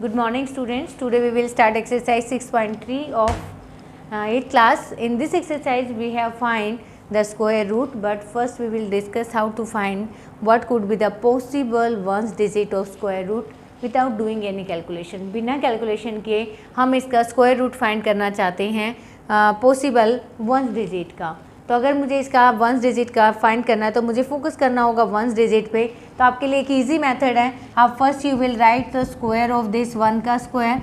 Good morning students. Today we will start exercise 6.3 of 8th class. In this exercise we have find the square root, but first we will discuss how to find what could be the possible ones digit of square root without doing any calculation. बिना calculation के हम इसका square root find करना चाहते हैं possible ones digit का. तो अगर मुझे इसका वंस डिजिट का फाइंड करना है तो मुझे फोकस करना होगा वंस डिजिट पे. तो आपके लिए एक इजी मेथड है. आप first you will write the square of this 1 का स्क्वायर,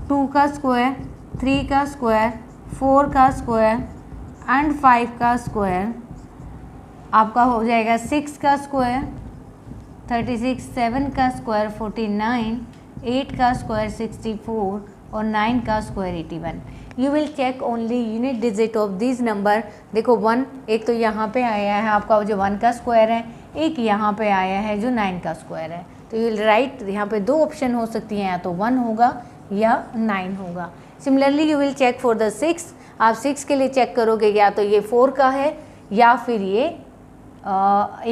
2 का स्क्वायर, 3 का स्क्वायर, 4 का स्क्वायर एंड 5 का स्क्वायर. आपका हो जाएगा 6 का स्क्वायर 36, 7 का स्क्वायर 49, 8 का स्क्वायर 64 और 9 का square 81. You will check only unit digit of this number. देखो 1 एक तो यहाँ पे आया है आपका जो 1 का स्क्वायर है, एक यहाँ पे आया है जो 9 का स्क्वायर है. तो यू विल राइट यहाँ पे दो ऑप्शन हो सकती हैं, या तो 1 होगा या 9 होगा. Similarly you will check for the 6. आप 6 के लिए चेक करोगे या तो ये 4 का है या फिर ये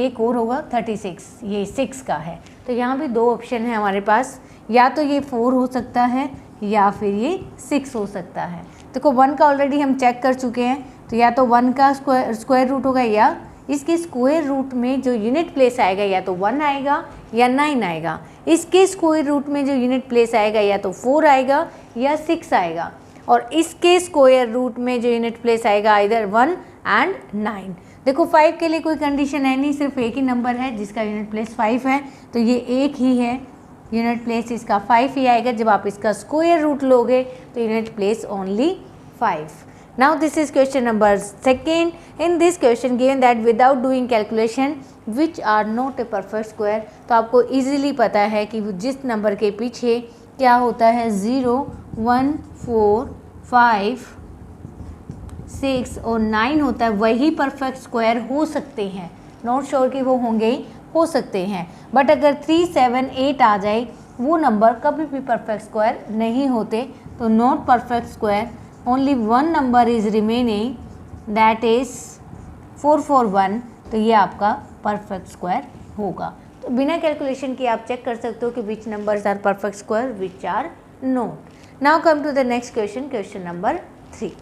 एक और होगा 36, ये 6 का है. तो यहाँ भी दो ऑप्शन है हमारे पास, या तो ये 4 हो सकता है या फिर ये 6 हो सकता है. देखो 1 का ऑलरेडी हम चेक कर चुके हैं, तो या तो 1 का स्क्वायर रूट होगा या इसके स्क्वायर रूट में जो यूनिट प्लेस आएगा या तो 1 आएगा या 9 आएगा. इसके स्क्वायर रूट में जो यूनिट प्लेस आएगा या तो 4 आएगा या 6 आएगा. और इसके स्क्वायर रूट में जो यूनिट प्लेस आएगा इधर 1 एंड 9. देखो 5 के लिए कोई कंडीशन है नहीं, सिर्फ एक ही नंबर है जिसका यूनिट प्लेस 5 है, तो ये एक ही है. यूनिट प्लेस इसका 5 ही आएगा. जब आप इसका स्क्वायर रूट लोगे तो unit place only 5. Now this is question number 2. In this question given that without doing calculation which are not a perfect square. तो आपको इजीली पता है कि जिस नंबर के पीछे क्या होता है 0, 1, 4, 5, 6 और 9 होता है, वही परफेक्ट स्क्वायर हो सकते हैं. नॉट श्योर कि वो होंगे, हो सकते हैं. बट अगर 3, 7, 8 आ जाए वो नंबर कभी भी परफेक्ट स्क्वायर नहीं होते. तो not perfect square, only one number is remaining, that is 4, 4, 1. तो ये आपका परफेक्ट स्क्वायर होगा. तो बिना कैलकुलेशन के आप चेक कर सकते हो कि which numbers are perfect square, which are not. Now come to the next question, question number 3.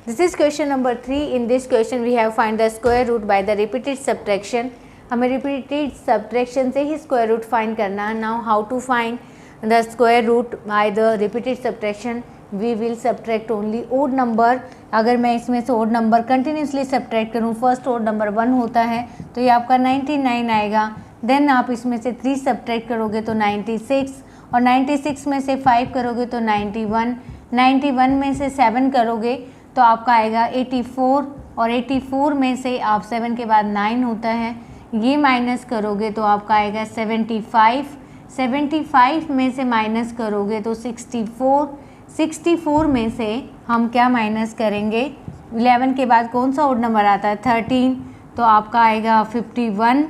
This is question number 3. In this question we have find the square root by the repeated subtraction. हमें repeated subtraction से ही square root find करना है. Now how to find the square root by the repeated subtraction? We will subtract only odd number. अगर मैं इसमें से odd number continuously subtract करूँ, first odd number 1 होता है तो ये आपका 99 आएगा. Then आप इसमें से 3 subtract करोगे तो 96, और 96 में से 5 करोगे तो 91, 91 में से 7 करोगे तो आपका आएगा 84, और 84 में से आप 7 के बाद 9 होता है, ये माइनस करोगे तो आपका आएगा 75, 75 में से माइनस करोगे तो 64, 64 में से हम क्या माइनस करेंगे, 11 के बाद कौन सा ओड नंबर आता है 13, तो आपका आएगा 51,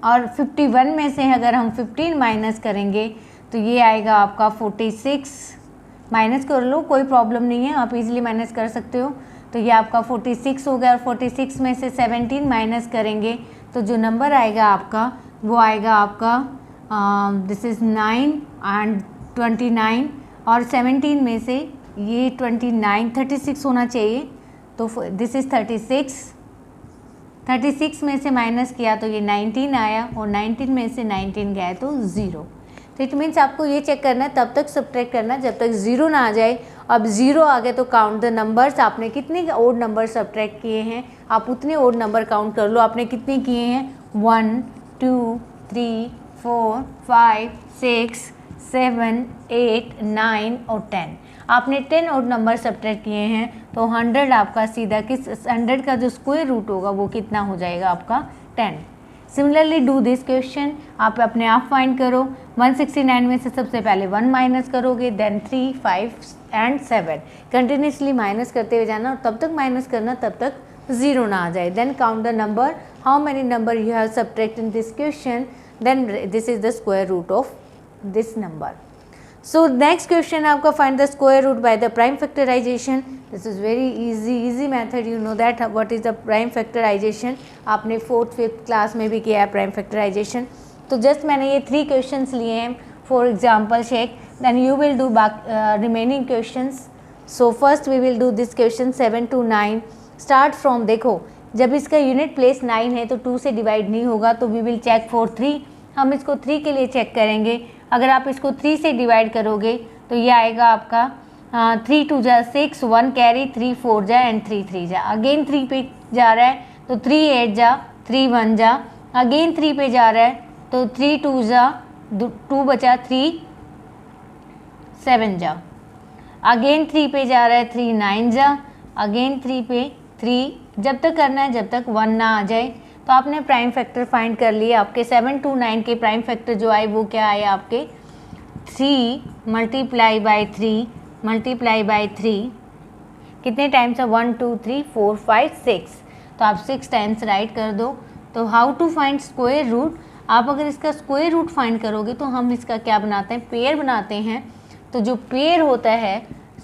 और 51 में से अगर हम 15 माइनस करेंगे तो ये आएगा आपका 46. माइनस कर लो, कोई प्रॉब्लम नहीं है, आप इजीली माइनस कर सकते हो. तो ये आपका 46 हो गया, और 46 में से 17 माइनस करेंगे तो जो नंबर आएगा आपका वो आएगा आपका दिस इज़ 9 एंड 29, और 17 में से ये 29, 36 होना चाहिए, तो दिस इज़ 36. 36 में से माइनस किया तो ये 19 आया, और 19 में से 19 गया तो 0. तो इट मीन्स आपको ये चेक करना है, तब तक सब्ट्रैक्ट करना जब तक 0 ना आ जाए. अब 0 आ गए तो काउंट द नंबर्स. आपने कितने ओड नंबर सब्ट्रैक्ट किए हैं, आप उतने ओड नंबर काउंट कर लो. आपने कितने किए हैं 1, 2, 3, 4, 5, 6, 7, 8, 9 और 10. आपने 10 ओड नंबर सब्ट्रैक्ट किए हैं, तो 100 आपका सीधा किस 100 का जो स्क्वायर रूट होगा वो कितना हो जाएगा आपका 10. Similarly do this question. आप अपने आप फाइंड करो. 169 में से सबसे पहले 1 माइनस करोगे, देन 3, 5 एंड 7. कंटिन्यूसली माइनस करते हुए जाना, और तब तक माइनस करना तब तक 0 ना आ जाए. Then count the number, how many number you have subtract in this question, then this is the square root of this number. So next question आपका find the square root by the prime factorisation. This is very easy method, you know that what is the prime factorisation. आपने 4th 5th class में भी किया है prime factorisation. तो just मैंने ये 3 questions लिए हैं for example check, then you will do remaining questions. So first we will do this question 7 to 9 start from, देखो जब इसका यूनिट प्लेस 9 है तो 2 से डिवाइड नहीं होगा, तो वी विल चेक फॉर 3। हम इसको 3 के लिए चेक करेंगे। अगर आप इसको 3 से डिवाइड करोगे तो ये आएगा आपका 3 2 जा 6, 1 कैरी, 3 4 जा एंड 3 3 जा। अगेन 3 पे जा रहा है तो 3 8 जा, 3 1 जा। अगेन 3 पे जा रहा है तो 3 2 जा, 2 बचा, 3 7 जा। अगेन 3 पे जा रहा है 3 9 जा। अगेन 3 पे 3 जब तक करना है जब तक 1 ना आ जाए। तो आपने प्राइम फैक्टर फाइंड कर लिए। आपके 7 to 9 के प्राइम फैक्टर जो आए वो क्या आए आपके 3 मल्टीप्लाई बाई 3 मल्टीप्लाई बाई 3 कितने टाइम्स है 1 2 3 4 5 6। तो आप 6 टाइम्स राइट कर दो। तो how to find square root, आप अगर इसका स्क्वायर रूट फाइंड करोगे तो हम इसका क्या बनाते हैं, पेयर बनाते हैं। तो जो पेयर होता है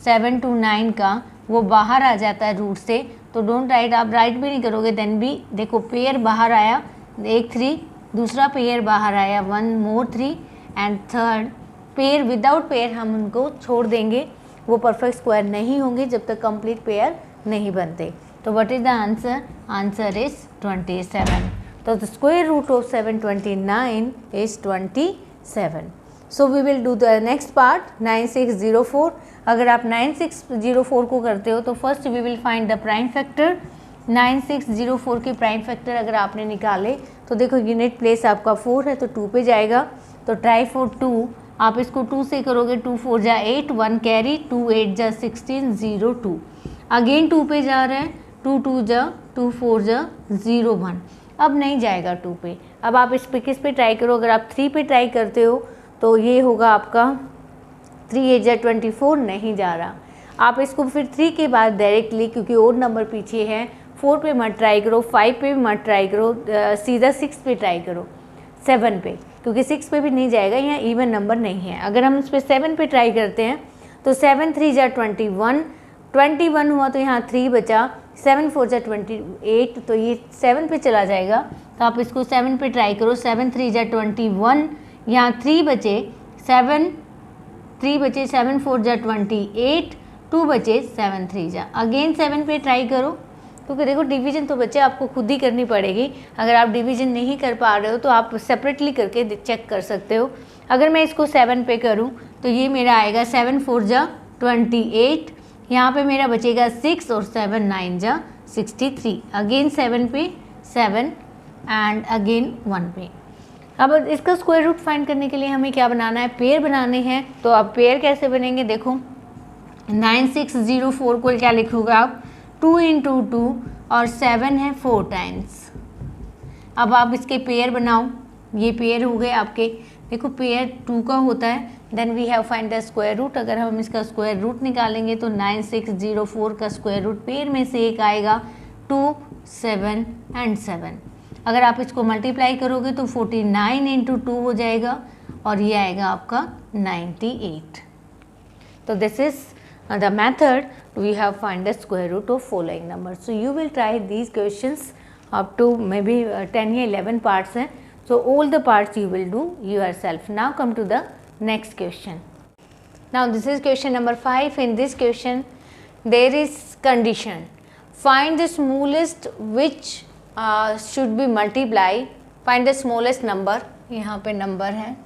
7 to 9 का वो बाहर आ जाता है रूट से। तो डोंट राइट, आप राइट भी नहीं करोगे देन भी देखो पेयर बाहर आया, एक 3, दूसरा पेयर बाहर आया 1 मोर 3 and third pair without pair हम उनको छोड़ देंगे, वो परफेक्ट स्क्वायर नहीं होंगे जब तक कंप्लीट पेयर नहीं बनते। तो what is the answer, answer is 27। तो the square root of 729 is 27। So we will do the next part 9604। अगर आप 9604 को करते हो तो first we will find the prime factor. 9604 के प्राइम फैक्टर अगर आपने निकाले तो देखो यूनिट प्लेस आपका 4 है तो 2 पे जाएगा। तो ट्राई फॉर 2, आप इसको 2 से करोगे 2 4 जा 8, 1 कैरी, 2 8 जा 16, 0 2। अगेन 2 पे जा रहा है 2 2 जा 2 4 जा 0 1। अब नहीं जाएगा 2 पे। अब आप इस पे किस पे ट्राई करो, अगर आप 3 पे ट्राई करते हो तो ये होगा आपका 3 8 जा 24, नहीं जा रहा। आप इसको फिर 3 के बाद डायरेक्टली, क्योंकि और नंबर पीछे है, 4 पे मत ट्राई करो, 5 पे भी मत ट्राई करो, सीधा 6 पे ट्राई करो, 7 पे, क्योंकि 6 पे भी नहीं जाएगा, यहाँ इवन नंबर नहीं है। अगर हम इस पर 7 पे ट्राई करते हैं तो 7 3 जा 21, 21 हुआ तो यहाँ 3 बचा, 7 4 जा 28, तो ये 7 पे चला जाएगा। तो आप इसको 7 पे ट्राई करो, 7 3 जा 21, यहाँ 3 बचे, 7 3 बचे, 7 4 जा 28, 2 बचे, 7 3 जा। अगेन 7 पे ट्राई करो, क्योंकि देखो डिवीजन तो बच्चे आपको खुद ही करनी पड़ेगी। अगर आप डिवीजन नहीं कर पा रहे हो तो आप सेपरेटली करके चेक कर सकते हो। अगर मैं इसको 7 पे करूं तो ये मेरा आएगा 7 4 जा 28, यहाँ पे मेरा बचेगा 6 और 7 9 जा 63। अगेन 7 पे 7 एंड अगेन 1 पे। अब इसका स्क्वायर रूट फाइंड करने के लिए हमें क्या बनाना है, पेयर बनाने हैं। तो अब पेयर कैसे बनेंगे, देखो 9604 को क्या लिखोगे आप 2 × 2 और 7 है 4 टाइम्स। अब आप इसके पेयर बनाओ, ये पेयर हो गए आपके। देखो पेयर 2 का होता है, then we have find the square root. अगर हम इसका स्क्वायर रूट निकालेंगे तो 9604 का स्क्वायर रूट पेयर में से एक आएगा 2 7 एंड 7। अगर आप इसको मल्टीप्लाई करोगे तो 49 × 2 हो जाएगा और ये आएगा आपका 98। तो this is the method we have find the square root of following numbers. So you will try these questions up to maybe 10 या 11 parts हैं. So all the parts you will do yourself. Now come to the next question. Now this is question number 5. In this question there is condition. Find the smallest which should be multiply. Find the smallest number. यहाँ पे number है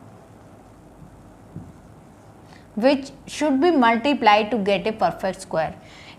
which should be multiplied to get a perfect square.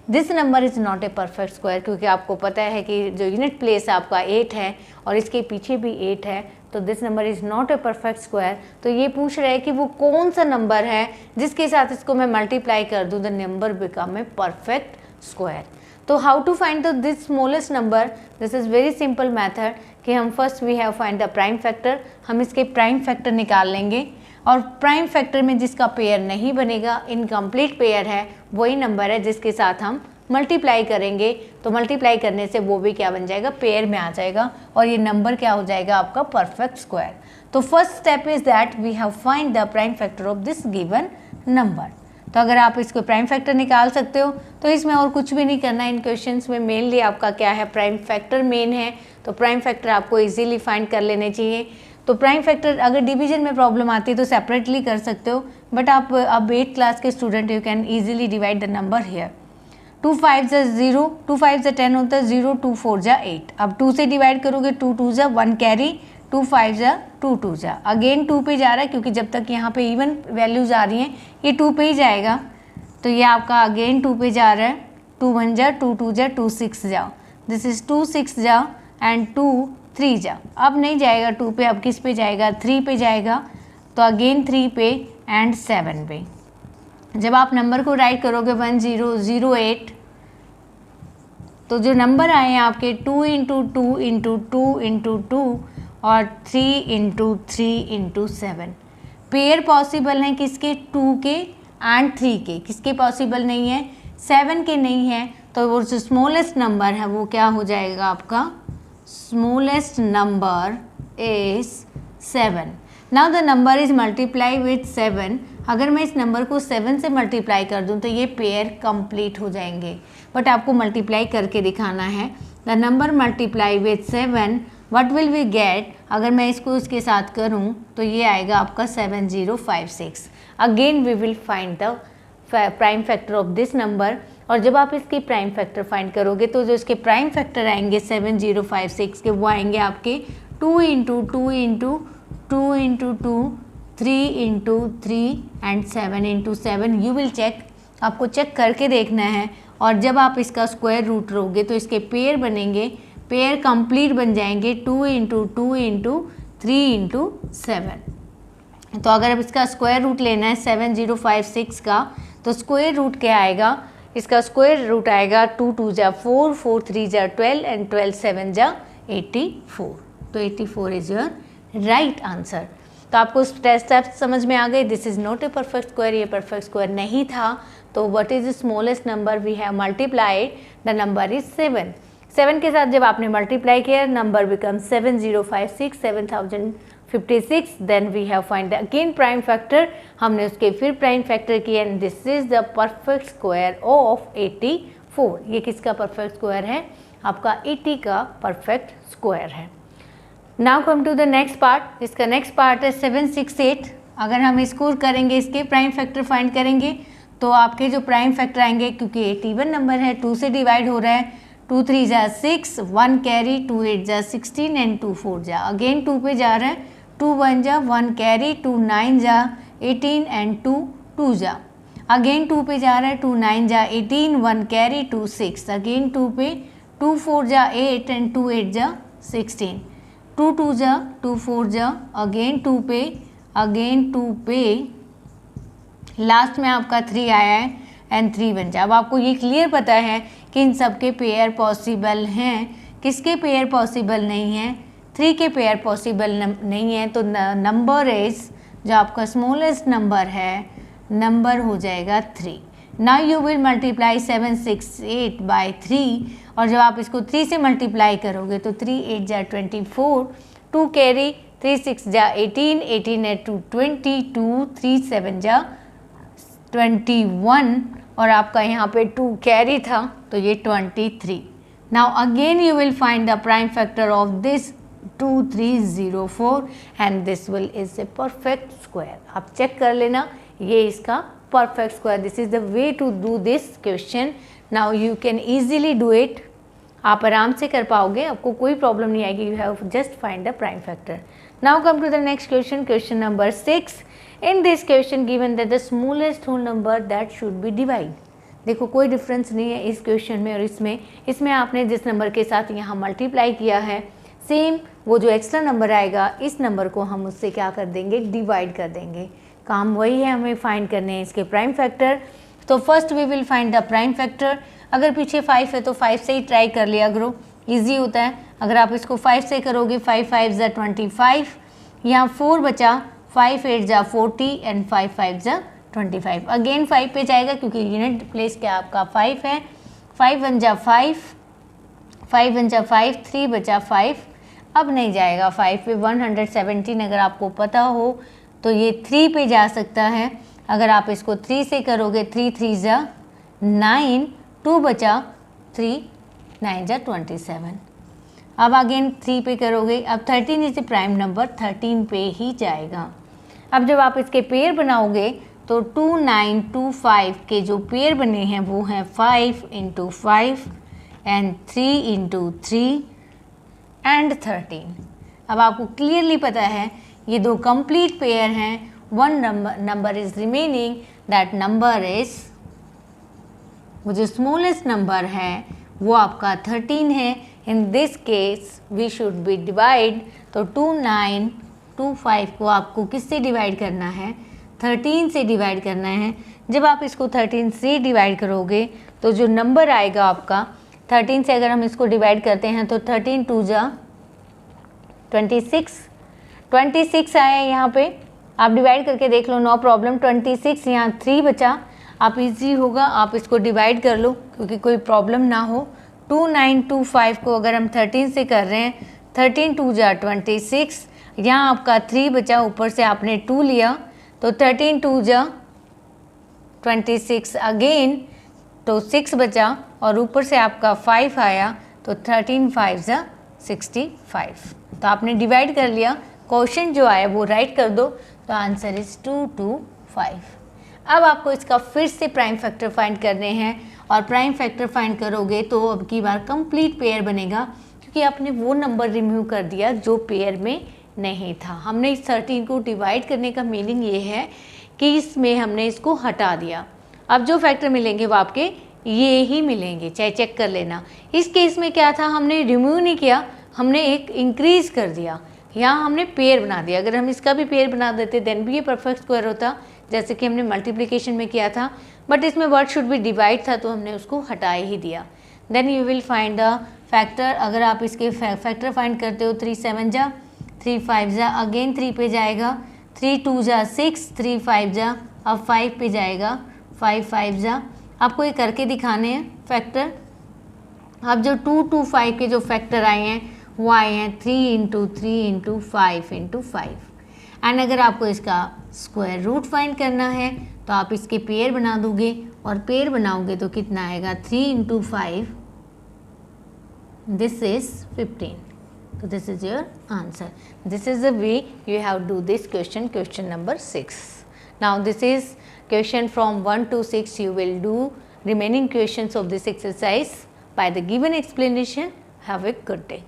This number is not a perfect square, क्योंकि आपको पता है कि जो unit place आपका 8 है और इसके पीछे भी 8 है, तो this number is not a perfect square. तो ये पूछ रहा है कि वो कौन सा नंबर है जिसके साथ इसको मैं मल्टीप्लाई कर दूँ, the number become a perfect square. तो how to find the this smallest number, this is very simple method कि हम first we have find the prime factor. हम इसके प्राइम फैक्टर निकाल लेंगे और प्राइम फैक्टर में जिसका पेयर नहीं बनेगा, इनकम्प्लीट पेयर है, वही नंबर है जिसके साथ हम मल्टीप्लाई करेंगे। तो मल्टीप्लाई करने से वो भी क्या बन जाएगा, पेयर में आ जाएगा और ये नंबर क्या हो जाएगा आपका परफेक्ट स्क्वायर। तो first step is that we have find the prime factor of this given number. तो अगर आप इसको प्राइम फैक्टर निकाल सकते हो तो इसमें और कुछ भी नहीं करना है। इन क्वेश्चंस में मेनली आपका क्या है, प्राइम फैक्टर मेन है, तो प्राइम फैक्टर आपको इजीली फाइंड कर लेने चाहिए। तो प्राइम फैक्टर अगर डिवीजन में प्रॉब्लम आती है तो सेपरेटली कर सकते हो, बट आप अब 8th क्लास के student you can easily divide the number here. 2 5 जा 0, 2 5 जा 10 होता है, 0 2 4 जा 8। अब 2 से डिवाइड करोगे 2 2 जा 1 कैरी, 2 5 जा 2 2 जा, अगेन 2 पे जा रहा है क्योंकि जब तक यहाँ पे इवन वैल्यूज आ रही हैं ये 2 पे ही जाएगा, तो ये आपका अगेन 2 पे जा रहा है। 2 1 जा 2 2 जा 2 6 जा, दिस इज 2 6 जा एंड 2 3 जा। अब नहीं जाएगा 2 पे, अब किस पे जाएगा, 3 पे जाएगा, तो अगेन 3 पे एंड 7 पे। जब आप नंबर को राइट करोगे 1008, तो जो नंबर आए हैं आपके 2 इंटू 2 इंटू 2 इंटू 2 और 3 इंटू 3 इंटू 7। पेयर पॉसिबल हैं किसके, 2 के एंड 3 के, किसके पॉसिबल नहीं है, 7 के नहीं है। तो वो जो स्मॉलेस्ट नंबर है वो क्या हो जाएगा आपका, smallest number is 7। Now the number is multiply with 7। अगर मैं इस नंबर को 7 से मल्टीप्लाई कर दूं तो ये पेयर कंप्लीट हो जाएंगे, बट आपको मल्टीप्लाई करके दिखाना है। The number multiply with 7, what will we get, अगर मैं इसको इसके साथ करूं तो ये आएगा आपका 7056। Again we will find the prime factor of this number, और जब आप इसकी प्राइम फैक्टर फाइंड करोगे तो जो इसके प्राइम फैक्टर आएंगे 7056 के, वो आएंगे आपके 2 into 2 into 2 into 2, 3 into 3 and 7 into 7। You will check, आपको चेक करके देखना है, और जब आप इसका स्क्वायर रूट लोगे तो इसके पेयर बनेंगे, पेयर कंप्लीट बन जाएंगे 2 इंटू 2 इंटू 3 इंटू 7। तो अगर अब इसका स्क्वायर रूट लेना है 7056 का, तो स्क्वायर रूट क्या आएगा, इसका स्क्वायर रूट आएगा 2 2 जा 4, 4 3 जा 12 एंड 12 7 जा 84। तो 84 इज योर राइट आंसर। तो आपको स्टेप समझ में आ गए। This is not a perfect square, ये परफेक्ट स्क्वायर नहीं था। तो what is the smallest number we have multiplied, the number is 7। 7 के साथ जब आपने मल्टीप्लाई किया, number become 7056, 7056। Then we have find again prime factor, हमने उसके फिर प्राइम फैक्टर किया, and this is the perfect square of 84। ये किसका परफेक्ट स्क्वायर है, आपका 80 का परफेक्ट स्क्वायर है। Now come to the next part. इसका नेक्स्ट पार्ट है 768। अगर हम इसको करेंगे, इसके प्राइम फैक्टर फाइंड करेंगे, तो आपके जो प्राइम फैक्टर आएंगे, क्योंकि 81 नंबर है, 2 से डिवाइड हो रहा है, 2 3 जा 6, 1 कैरी, 2 8 जा 16 एंड 2 4 जा, अगेन 2 पे जा रहा है, 2 1 जा 1 कैरी, 2 9 जा 18 एंड 2 2 जा, अगेन 2 पे जा रहा है, 2 9 जा 18, 1 कैरी, 2 6, अगेन 2 पे, 2 4 जा 8 एंड 2 8 जा 16, 2 2 जा 2 4 जा, अगेन 2 पे, अगेन 2 पे, लास्ट में आपका 3 आया है एंड 3 1 जा। अब आपको ये क्लियर पता है कि इन सब के पेयर पॉसिबल हैं, किसके पेयर पॉसिबल नहीं है, 3 के पेयर पॉसिबल नहीं है। तो नंबर इज, जो आपका स्मॉलेस्ट नंबर है, नंबर हो जाएगा 3। Now you will multiply 768 by 3, और जब आप इसको 3 से मल्टीप्लाई करोगे तो 3 8 जा 24, 2 कैरी, 3 6 जा 18, 18 एट 2 22, 3 7 जा 21, और आपका यहाँ पे 2 कैरी था तो ये 23। Now again you will find the prime factor of this 2304 and this will is a perfect square. आप चेक कर लेना, ये इसका perfect square. This is the way to do this question. Now you can easily do it, आप आराम से कर पाओगे, आपको कोई प्रॉब्लम नहीं आएगी। You have just find the prime factor. Now come to the next question, question number 6। In this question given that the smallest whole number that should be divide. देखो कोई डिफरेंस नहीं है इस क्वेश्चन में और इसमें आपने जिस नंबर के साथ यहाँ मल्टीप्लाई किया है, सेम वो जो एक्स्ट्रा नंबर आएगा, इस नंबर को हम उससे क्या कर देंगे, डिवाइड कर देंगे। काम वही है, हमें फाइंड करने हैं इसके प्राइम फैक्टर। तो first we will find the prime factor. अगर पीछे 5 है तो 5 से ही ट्राई कर लिया करो, ईजी होता है। अगर आप इसको 5 से करोगे, 5 5 जा 25, यहाँ 4 बचा, 5 8 जा 40 एंड 5 5 जा 25। अगेन 5 पे जाएगा क्योंकि यूनिट प्लेस क्या आपका 5 है। 5 1 जा 5, 5 1 जा 5, 3 बचा 5, अब नहीं जाएगा 5 पे। 117 अगर आपको पता हो तो ये 3 पे जा सकता है, अगर आप इसको 3 से करोगे 3 3 जा 9, 2 बचा 3 9 जा 27। अब अगेन 3 पे करोगे, अब 13 इज ए प्राइम नंबर, 13 पे ही जाएगा। अब जब आप इसके पेयर बनाओगे तो 2 9 2 5 के जो पेयर बने हैं वो हैं 5 × 5 एंड 3 × 3 एंड 13। अब आपको क्लियरली पता है ये दो कंप्लीट पेयर हैं, one number is remaining, that number is, वो जो स्मॉलेस्ट नंबर है वो आपका 13 है। In this case we should be divide, तो 2 9 2 5 को आपको किससे डिवाइड करना है, 13 से डिवाइड करना है। जब आप इसको 13 से डिवाइड करोगे तो जो नंबर आएगा आपका 13 से अगर हम इसको डिवाइड करते हैं तो 13 2 जा 26 आया यहाँ पे, आप डिवाइड करके देख लो, नो प्रॉब्लम। 26 यहाँ 3 बचा, आप इजी होगा, आप इसको डिवाइड कर लो क्योंकि कोई प्रॉब्लम ना हो। 2 9 2 5 को अगर हम 13 से कर रहे हैं, 13 2 जा 26, यहाँ आपका 3 बचा, ऊपर से आपने 2 लिया तो 13 2 जा 26 अगेन, तो 6 बचा और ऊपर से आपका 5 आया तो 13 5 जा 65। तो आपने डिवाइड कर लिया, क्वेश्चन जो आया वो राइट कर दो, तो आंसर इज 2 2 5। अब आपको इसका फिर से प्राइम फैक्टर फाइंड करने हैं और प्राइम फैक्टर फाइंड करोगे तो अब की बार कंप्लीट पेयर बनेगा क्योंकि आपने वो नंबर रिमूव कर दिया जो पेयर में नहीं था। हमने इस 13 को डिवाइड करने का मीनिंग ये है कि इसमें हमने इसको हटा दिया। अब जो फैक्टर मिलेंगे वो आपके ये ही मिलेंगे, चाहे चेक कर लेना। इस केस में क्या था, हमने रिमूव नहीं किया, हमने एक इंक्रीज कर दिया, यहाँ हमने पेयर बना दिया। अगर हम इसका भी पेयर बना देते देन भी ये परफेक्ट स्क्वायर होता, जैसे कि हमने मल्टीप्लिकेशन में किया था, बट इसमें वर्ड शुड बी डिवाइड था तो हमने उसको हटा ही दिया। Then you will find the factor. अगर आप इसके फैक्टर फाइंड करते हो, 3 7 जा 3 5 जा, अगेन 3 पे जाएगा, 3 2 जा 6 3 5 जा, अब 5 पे जाएगा, 5 5 जा। आपको ये करके दिखाने हैं फैक्टर। अब जो 2 2 5 के जो फैक्टर आए हैं वो आए हैं 3 × 3 × 5 × 5। एंड अगर आपको इसका स्क्वायर रूट फाइंड करना है तो आप इसके पेयर बना दोगे और पेयर बनाओगे तो कितना आएगा, 3 × 5, this is 15। So this is your answer. This is the way you have to do this question, question number 6. Now this is question from 1 to 6. You will do remaining questions of this exercise by the given explanation. Have a good day.